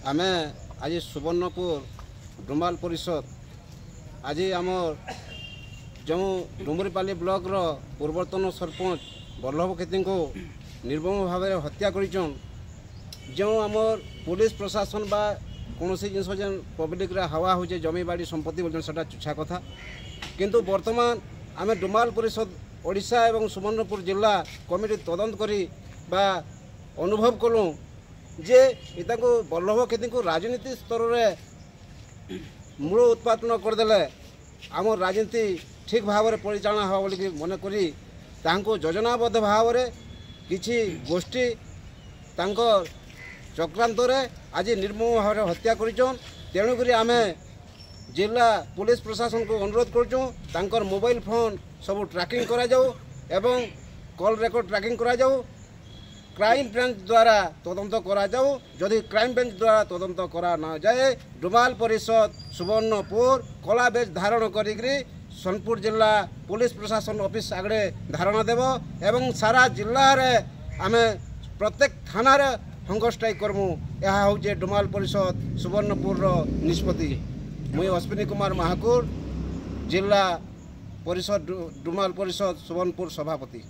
आमे आज सुवर्णपुर डुमाल परिषद आज आमर जो डुमरीपाली ब्लॉक रो पूर्वतन सरपंच बल्लभ खेती को निर्मम भाव हत्या करिचन जो आमर पुलिस प्रशासन बा कौन जिनस जेन पब्लिक रे हवा हो जमी बाड़ी संपत्ति बोलछन सेटा चुछा कथा किंतु वर्तमान आमे डुमाल परिषद ओडिशा एवं सुवर्णपुर जिला कमिटी तदंत करी बा अनुभव कलु जे इता को बल्लभ खेती को राजनीति स्तर में मूल उत्पादन करदे आम राजनीति ठीक भाव में परिचालना हो बोली मन करी योजनाबद्ध भाव में किछि गोष्ठी चक्रांत आज निर्मम भाव में हत्या करिचन। तेणुक आम जिला पुलिस प्रशासन को अनुरोध कर मोबाइल फोन सब ट्रैकिंग करा जाऊ एवं कॉल रेकर्ड ट्रैकिंग करा जाऊ क्राइम ब्रांच द्वारा तदंत करा जाऊ। जदि क्राइम ब्रांच द्वारा तदंत करा न जाए डुमाल परिषद सुवर्णपुर कला बेच धारण करी सोनपुर जिला पुलिस प्रशासन ऑफिस आगे धारणा देव एवं सारा जिल्ला रे आमे प्रत्येक थाना रे हंगर स्ट्राइक करमु। यह हूँ डुमाल परिषद सुवर्णपुर निष्पत्ति। मुई अश्विनी कुमार महाकुर जिला परिषद डुमाल परिषद सुवर्णपुर सभापति।